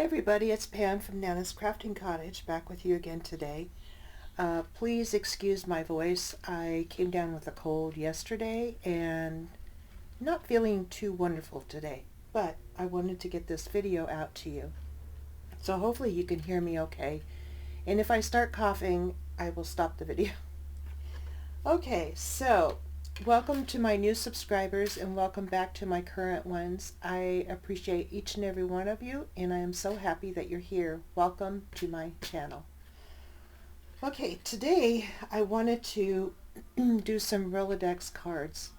Everybody, it's Pam from Nana's Crafting Cottage, back with you again today. Please excuse my voice. I came down with a cold yesterday and not feeling too wonderful today, but I wanted to get this video out to you. So hopefully you can hear me okay. And if I start coughing, I will stop the video. Okay, so welcome to my new subscribers and welcome back to my current ones. I appreciate each and every one of you, and I am so happy that you're here. Welcome to my channel. Okay, today I wanted to do some Rolodex cards.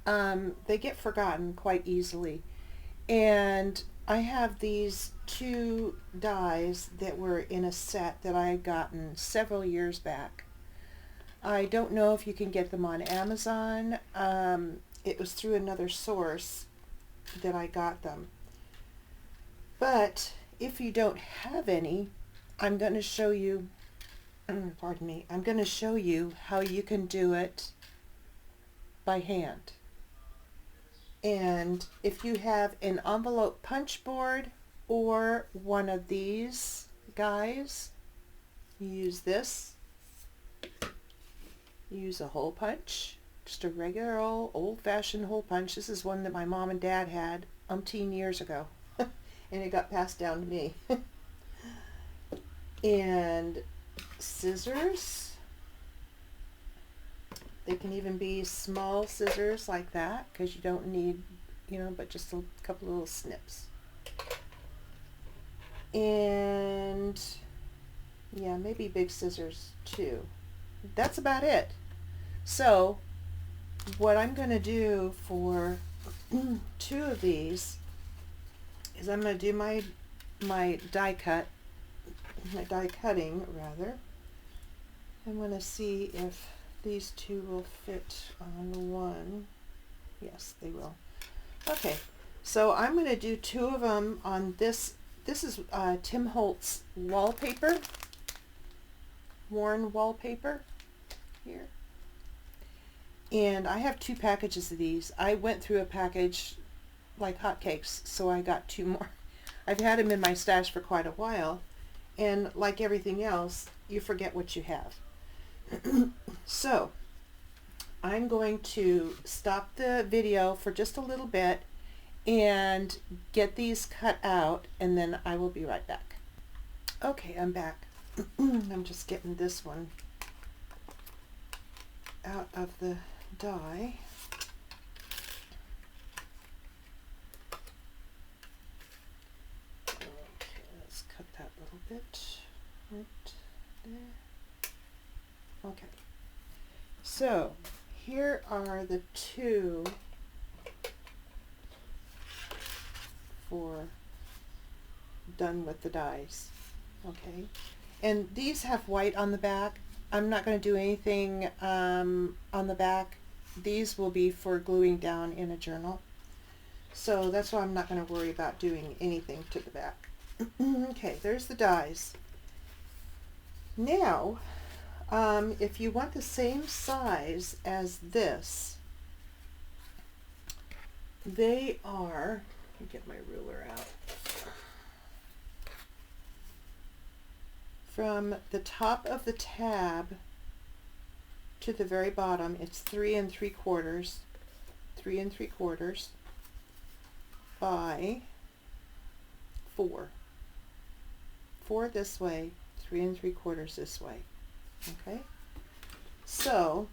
They get forgotten quite easily, and I have these two dies that were in a set that I had gotten several years back. I don't know if you can get them on Amazon. It was through another source that I got them. But if you don't have any, I'm going to show you, pardon me, I'm going to show you how you can do it by hand. And if you have an envelope punch board or one of these guys, you use this. Use a hole punch, just a regular old-fashioned hole punch. This is one that my mom and dad had umpteen years ago, and it got passed down to me. And scissors. They can even be small scissors like that, because you don't need, but just a couple little snips. And yeah, maybe big scissors too. That's about it. So what I'm going to do for two of these is I'm going to do my die cutting rather. I'm going to see if these two will fit on one. Yes, they will. Okay, so I'm going to do two of them on this. This is Tim Holtz wallpaper, worn wallpaper here. And I have two packages of these. I went through a package like hotcakes, so I got two more. I've had them in my stash for quite a while, and like everything else, you forget what you have. So I'm going to stop the video for just a little bit and get these cut out, and then I will be right back. Okay, I'm back. I'm just getting this one out of the die. Okay, let's cut that little bit right there. Okay, so here are the two for done with the dies. Okay, and these have white on the back. I'm not going to do anything on the back. These will be for gluing down in a journal. So that's why I'm not going to worry about doing anything to the back. Okay, there's the dies. Now, if you want the same size as this, they are, let me get my ruler out. From the top of the tab to the very bottom, it's 3 3/4 by 4. 4 this way, 3 3/4 this way. Okay, so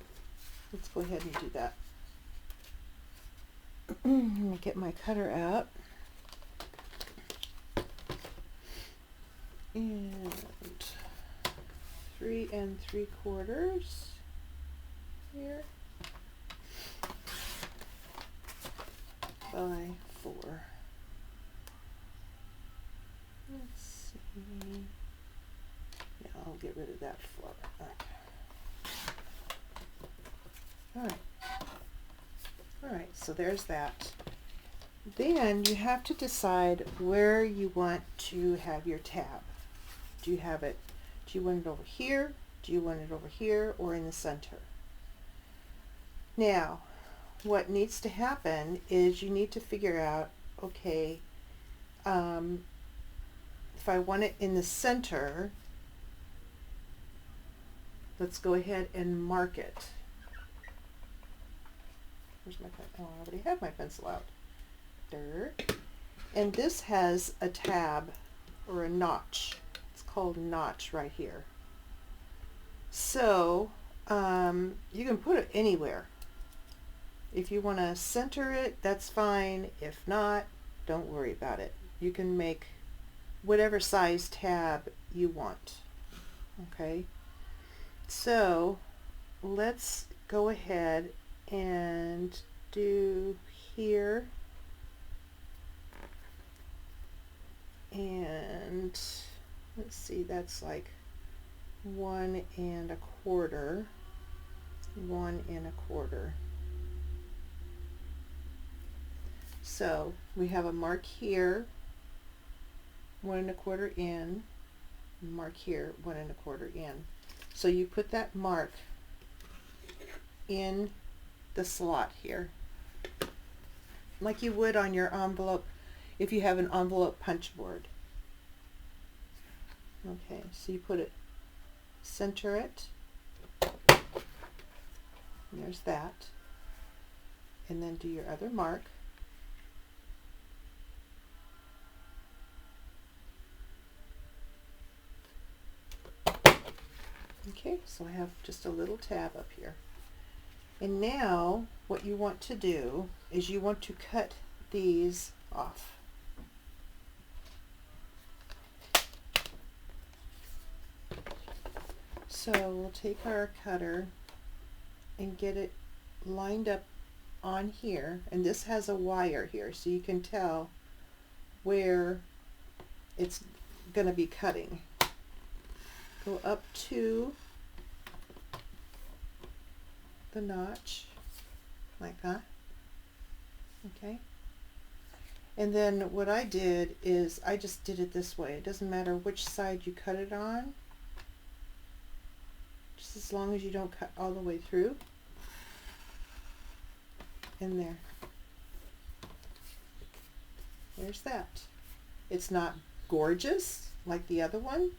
let's go ahead and do that. Let me get my cutter out. And 3 3/4 here by 4. Let's see. Yeah, I'll get rid of that flower. Okay. All right, so there's that. Then you have to decide where you want to have your tab. Do you want it over here? Do you want it over here or in the center? Now, what needs to happen is you need to figure out, okay, if I want it in the center, let's go ahead and mark it. Where's my pen? Oh, I already have my pencil out. There. And this has a tab or a notch. It's called notch right here. So you can put it anywhere. If you want to center it, that's fine. If not, don't worry about it. You can make whatever size tab you want. Okay, so let's go ahead and do here, and let's see, that's like 1 1/4, 1 1/4. So we have a mark here, 1 1/4 in, mark here, 1 1/4 in. So you put that mark in the slot here, like you would on your envelope if you have an envelope punch board. Okay, so you put it, center it, there's that, and then do your other mark. Okay, so I have just a little tab up here. And now what you want to do is you want to cut these off. So we'll take our cutter and get it lined up on here, and this has a wire here so you can tell where it's going to be cutting. Go up to the notch like that. Okay, and then what I did is I just did it this way. It doesn't matter which side you cut it on, just as long as you don't cut all the way through. In there, there's that. It's not gorgeous like the other one,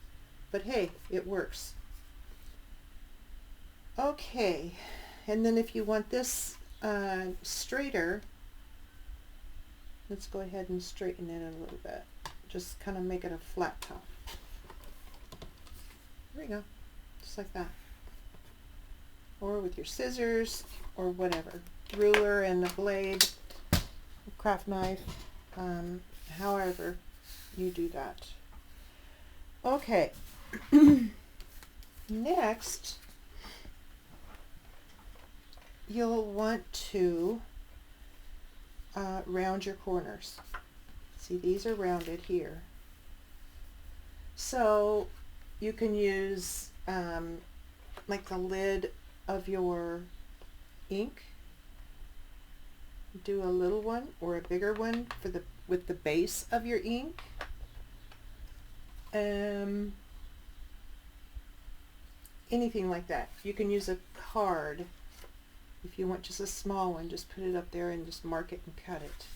but hey, it works. Okay, and then if you want this straighter, let's go ahead and straighten it a little bit. Just kind of make it a flat top. There we go, just like that. Or with your scissors or whatever, ruler and a blade, a craft knife, however you do that. Okay. Next, you'll want to round your corners. See, these are rounded here. So you can use like the lid of your ink. Do a little one or a bigger one for the with the base of your ink. Anything like that. You can use a card. If you want just a small one, just put it up there and just mark it and cut it.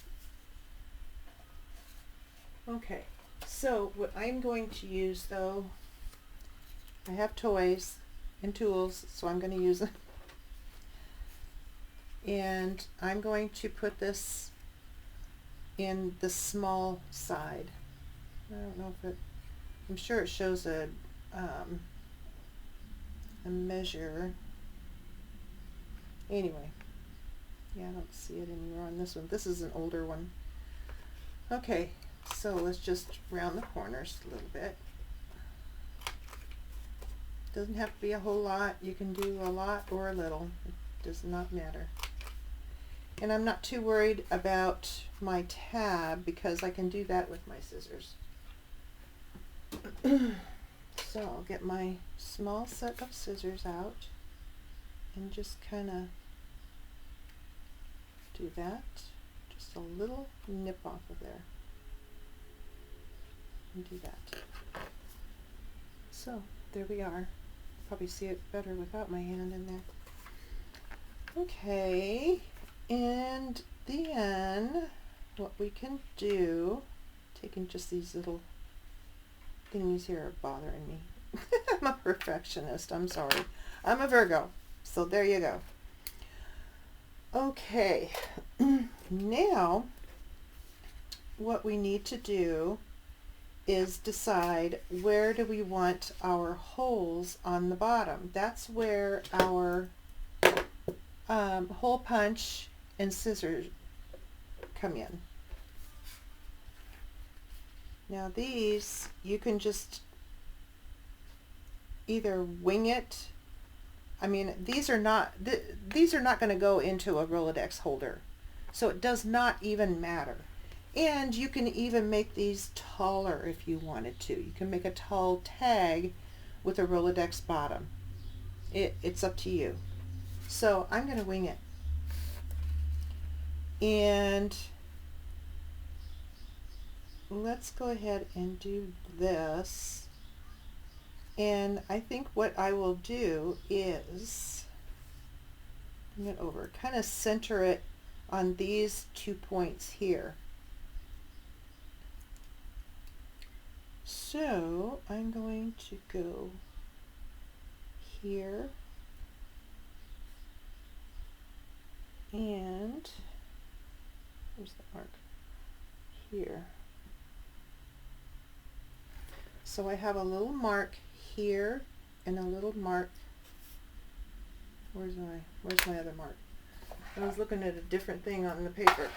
Okay, so what I'm going to use though, I have toys and tools, so I'm going to use them. And I'm going to put this in the small side. I don't know if it, I'm sure it shows a measure. Anyway, yeah, I don't see it anywhere on this one. This is an older one. Okay, so let's just round the corners a little bit. Doesn't have to be a whole lot. You can do a lot or a little. It does not matter. And I'm not too worried about my tab because I can do that with my scissors. So I'll get my small set of scissors out and just kind of do that. Just a little nip off of there. And do that. So there we are. Probably see it better without my hand in there. Okay, and then what we can do, taking just these little thingies here are bothering me. I'm a perfectionist. I'm sorry. I'm a Virgo. So there you go. Okay. Now, what we need to do is decide where do we want our holes on the bottom. That's where our hole punch and scissors come in. Now these, you can just either wing it. I mean, these are not going to go into a Rolodex holder, so it does not even matter. And you can even make these taller if you wanted to. You can make a tall tag with a Rolodex bottom. It's up to you. So I'm going to wing it. And let's go ahead and do this. And I think what I will do is bring it over, kind of center it on these 2 points here. So I'm going to go here and where's the mark? Here. So I have a little mark here and a little mark. Where's my other mark? I was looking at a different thing on the paper.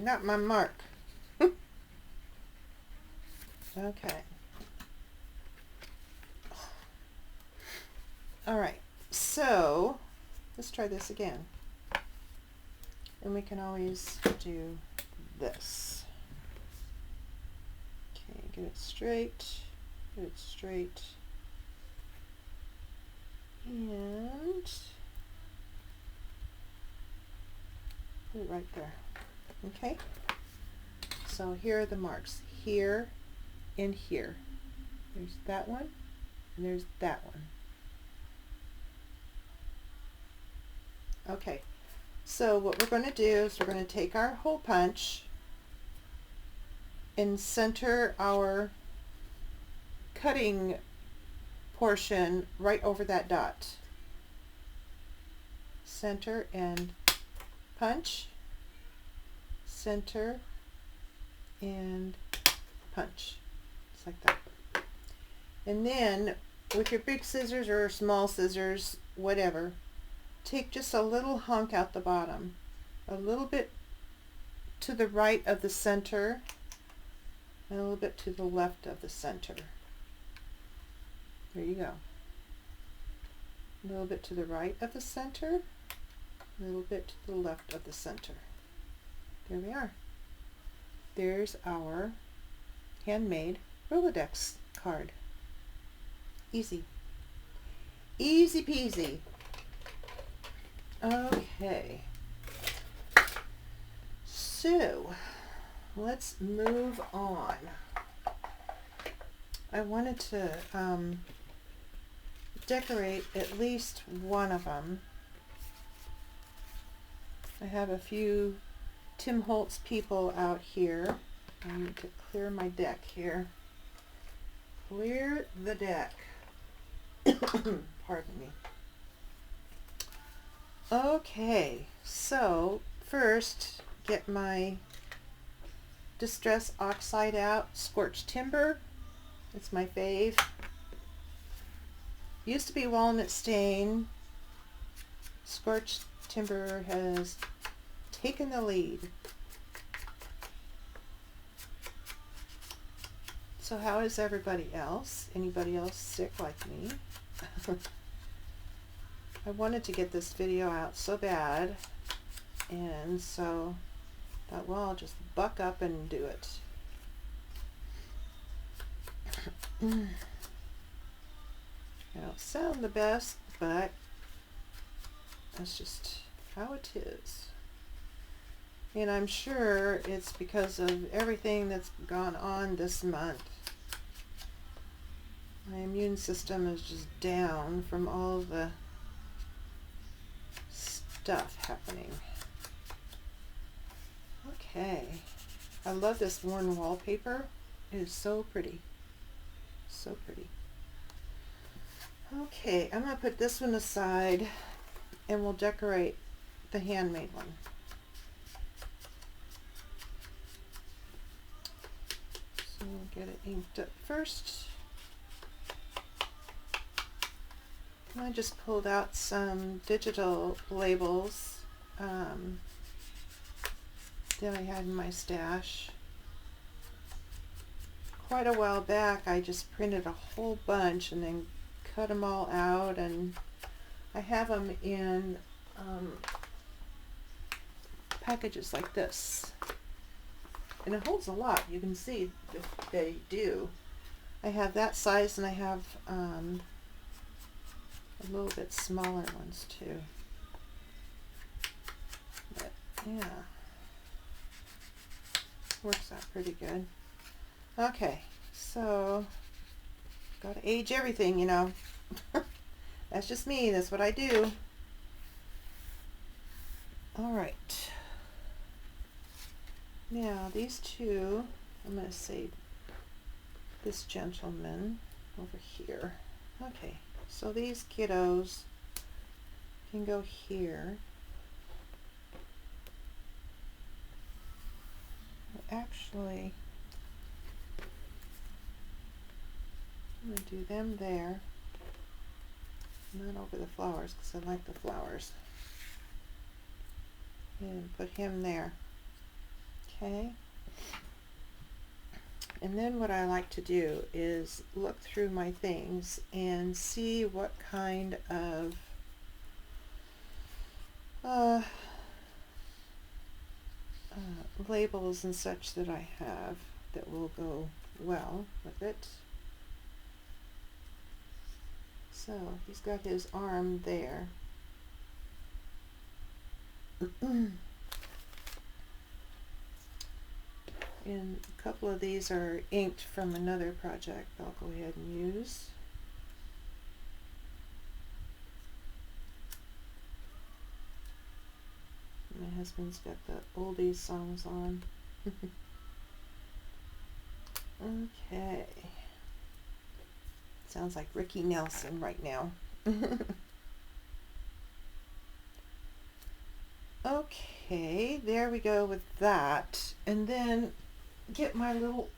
Not my mark. Okay. All right. So let's try this again. And we can always do this. Okay, get it straight. Get it straight. And put it right there. Okay. So here are the marks. Here and here. There's that one and there's that one. Okay, so what we're going to do is we're going to take our hole punch and center our cutting portion right over that dot. Center and punch, center and punch. Like that. And then with your big scissors or small scissors, whatever, take just a little hunk out the bottom, a little bit to the right of the center and a little bit to the left of the center. There you go. A little bit to the right of the center, a little bit to the left of the center. There we are. There's our handmade Rolodex card. Easy. Easy peasy. Okay. So, let's move on. I wanted to decorate at least one of them. I have a few Tim Holtz people out here. I need to clear my deck here. Clear the deck. Pardon me. Okay, so first get my Distress Oxide out. Scorched Timber. It's my fave. Used to be Walnut Stain. Scorched Timber has taken the lead. So how is everybody else? Anybody else sick like me? I wanted to get this video out so bad, and so thought, well, I'll just buck up and do it. I don't sound the best, but that's just how it is. And I'm sure it's because of everything that's gone on this month. My immune system is just down from all the stuff happening. Okay. I love this worn wallpaper. It is so pretty. So pretty. Okay, I'm going to put this one aside and we'll decorate the handmade one. So we'll get it inked up first. I just pulled out some digital labels that I had in my stash. Quite a while back I just printed a whole bunch and then cut them all out, and I have them in packages like this. And it holds a lot. You can see that they do. I have that size and I have a little bit smaller ones too. But yeah, works out pretty good. Okay, so gotta age everything, you know. That's just me, that's what I do. Alright. Now these two, I'm gonna say this gentleman over here. Okay, so these kiddos can go here. Actually, I'm going to do them there, not over the flowers because I like the flowers, and put him there. Okay, and then what I like to do is look through my things and see what kind of labels and such that I have that will go well with it. So he's got his arm there. And a couple of these are inked from another project I'll go ahead and use. My husband's got the oldies songs on. Okay. Sounds like Ricky Nelson right now. Okay, there we go with that. And then get my little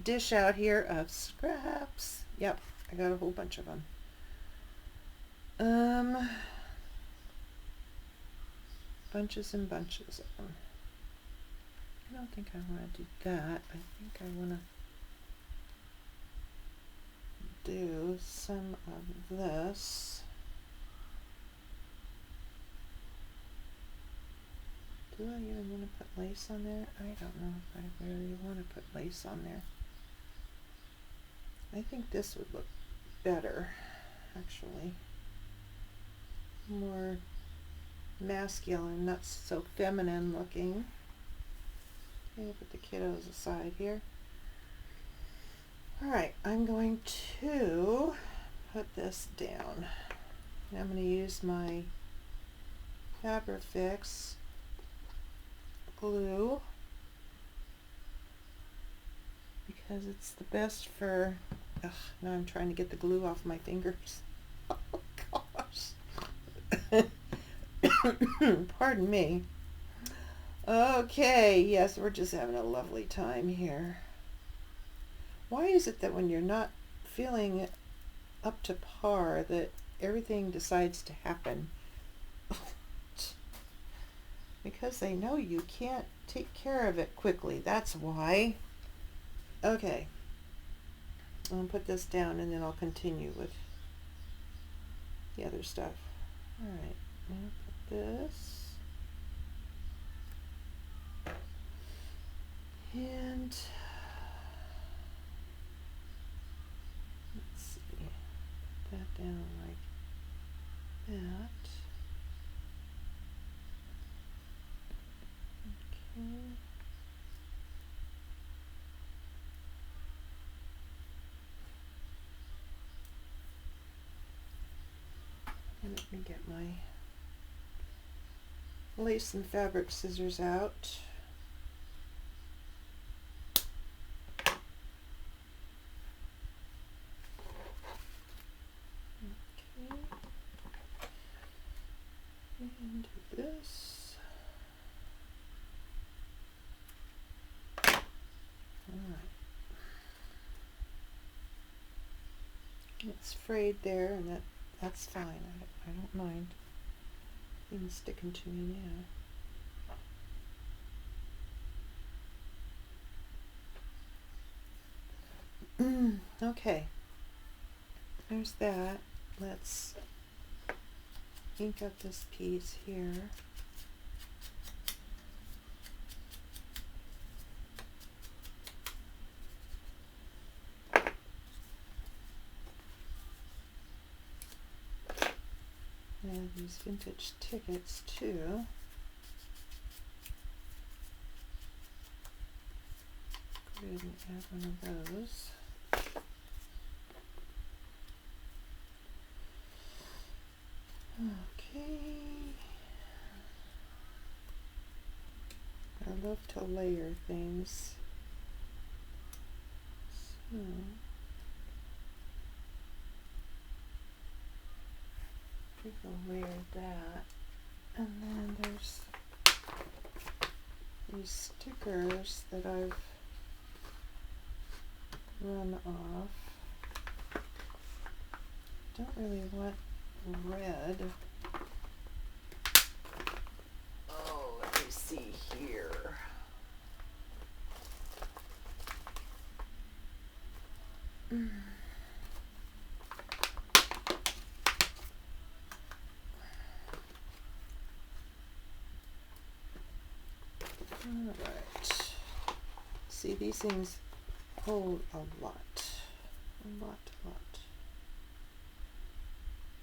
dish out here of scraps. Yep, I got a whole bunch of them. Bunches and bunches of them. I don't think I want to do that. I think I want to do some of this. Do I even want to put lace on there? I don't know if I really want to put lace on there. I think this would look better, actually. More masculine, not so feminine looking. Okay, put the kiddos aside here. Alright, I'm going to put this down. And I'm going to use my Fabrifix glue because it's the best for, now I'm trying to get the glue off my fingers. Oh gosh. Pardon me. Okay, yes, we're just having a lovely time here. Why is it that when you're not feeling up to par that everything decides to happen? Because they know you can't take care of it quickly. That's why. Okay. I'll put this down and then I'll continue with the other stuff. Alright, now put this. And let's see, put that down like that. Okay. Let me get my lace and fabric scissors out. It's frayed there, and that's fine. I don't mind things sticking to me now. Okay, there's that. Let's ink up this piece here. And these vintage tickets too. Go ahead and add one of those. Okay. I love to layer things. So we will layer that. And then there's these stickers that I've run off. Don't really want red. Oh, let me see here. Alright. See, these things hold a lot. A lot.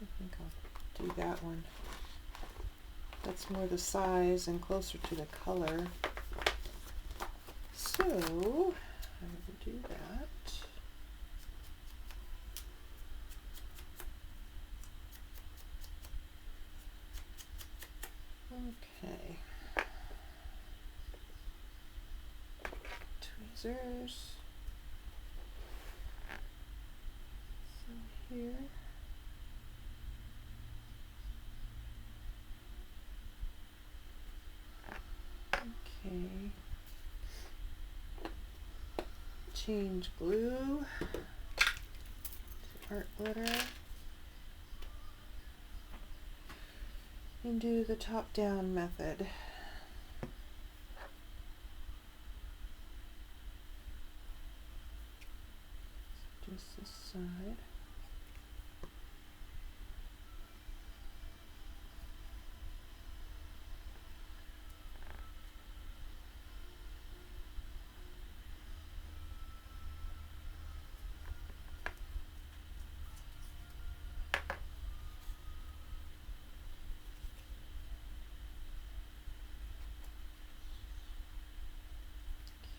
I think I'll do that one. That's more the size and closer to the color. So, I will do that. Okay. Tweezers. So here. Okay. Change glue to art glitter. And do the top down method. Just this side.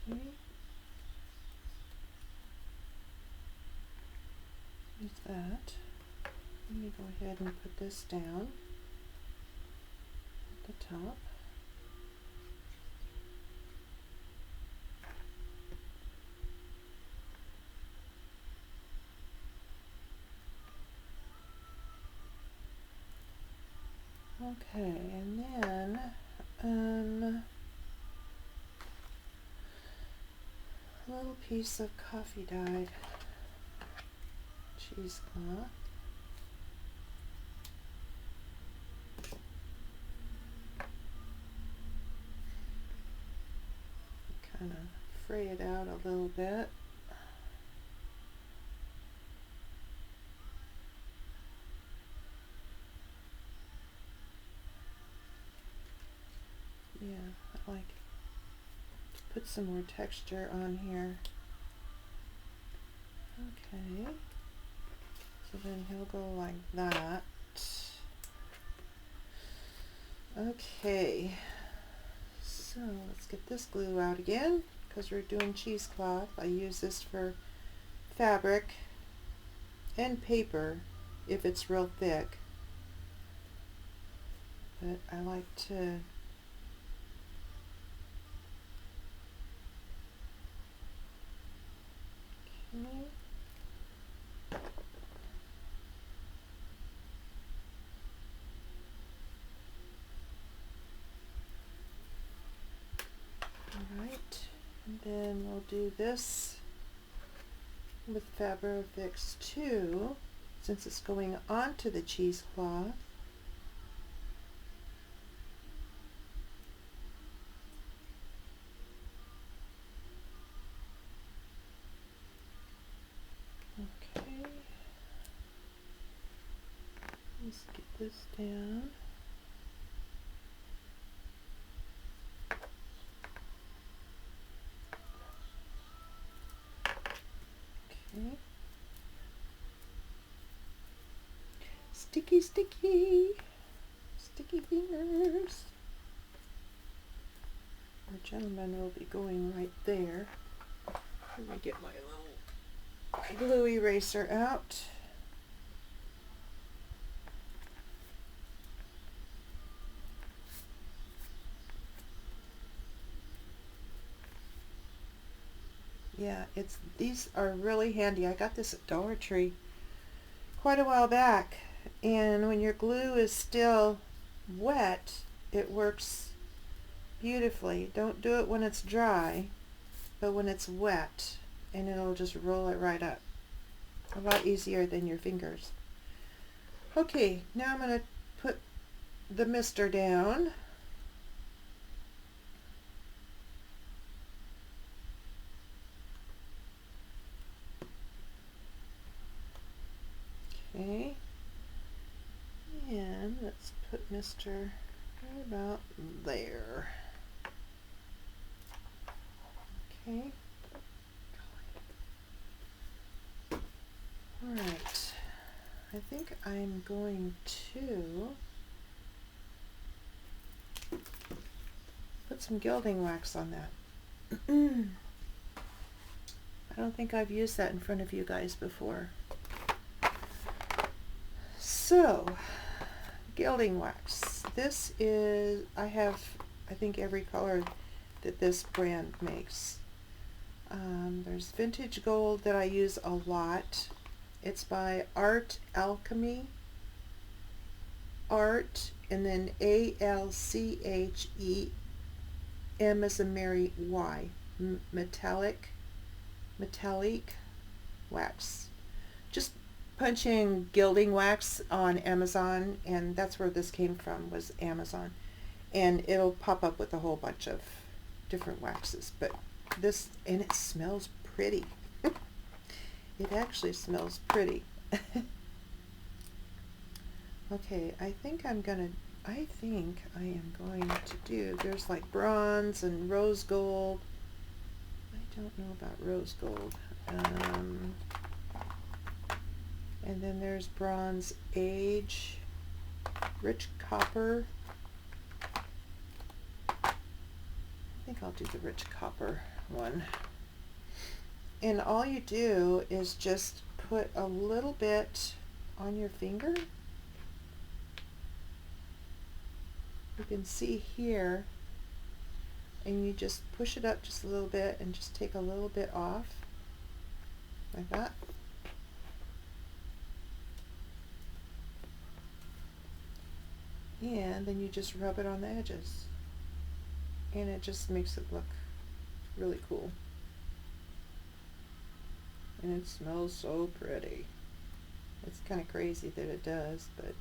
Okay. Use that. Let me go ahead and put this down at the top. Okay, and then a little piece of coffee dyed cheesecloth. Kind of fray it out a little bit. Yeah, I like to put some more texture on here. Okay, so then he'll go like that. Okay, so let's get this glue out again because we're doing cheesecloth. I use this for fabric and paper if it's real thick, but I like to Alright, and then we'll do this with Fix too. since it's going onto the cheesecloth. Okay, let's get this down. Okay. Sticky, sticky, sticky fingers. Our gentleman will be going right there. Let me get my little glue eraser out. Yeah, these are really handy. I got this at Dollar Tree quite a while back, and when your glue is still wet, it works beautifully. Don't do it when it's dry, but when it's wet, and it'll just roll it right up. A lot easier than your fingers. Okay, now I'm going to put the mister down. Okay, and let's put Mr. right about there. Okay. Alright, I think I'm going to put some gilding wax on that. I don't think I've used that in front of you guys before. So, gilding wax. This is, I think every color that this brand makes. There's vintage gold that I use a lot. It's by Art Alchemy. Art, and then A-L-C-H-E, M as in Mary, Y. Metallic wax. Just punch in gilding wax on Amazon, and that's where this came from, was Amazon, and it'll pop up with a whole bunch of different waxes. But this, and it smells pretty. It actually smells pretty. Okay, I think I am going to do, there's like bronze and rose gold. I don't know about rose gold. And then there's bronze age, rich copper. I think I'll do the rich copper one. And all you do is just put a little bit on your finger. You can see here, and you just push it up just a little bit and just take a little bit off, like that. And then you just rub it on the edges, and it just makes it look really cool. And it smells so pretty. It's kind of crazy that it does, but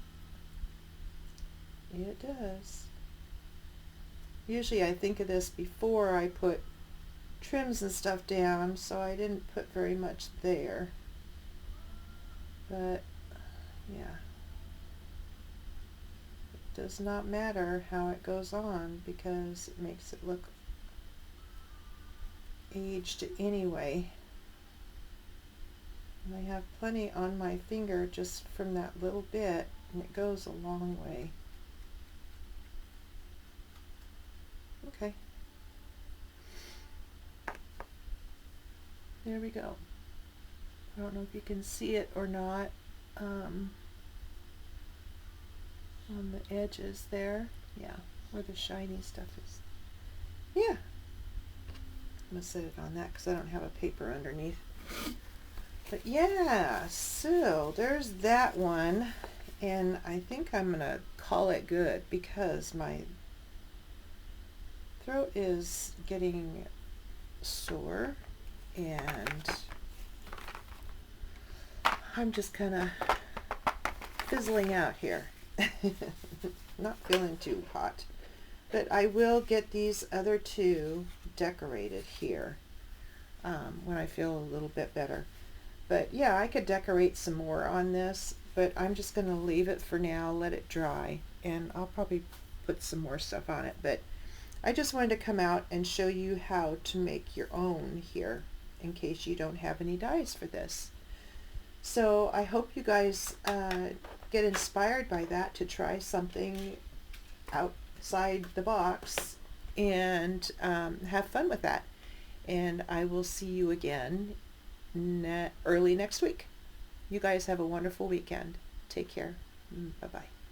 it does. Usually I think of this before I put trims and stuff down, so I didn't put very much there. But yeah, it does not matter how it goes on because it makes it look aged anyway. And I have plenty on my finger just from that little bit, and it goes a long way. Okay. There we go. I don't know if you can see it or not on the edges there. Yeah, where the shiny stuff is. Yeah. I'm going to set it on that because I don't have a paper underneath. But yeah, so there's that one. And I think I'm going to call it good because my throat is getting sore, and I'm just kind of fizzling out here. Not feeling too hot. But I will get these other two decorated here when I feel a little bit better. But yeah, I could decorate some more on this, but I'm just going to leave it for now, let it dry, and I'll probably put some more stuff on it. But I just wanted to come out and show you how to make your own here in case you don't have any dies for this. So I hope you guys get inspired by that to try something outside the box and have fun with that. And I will see you again early next week. You guys have a wonderful weekend. Take care. Bye-bye.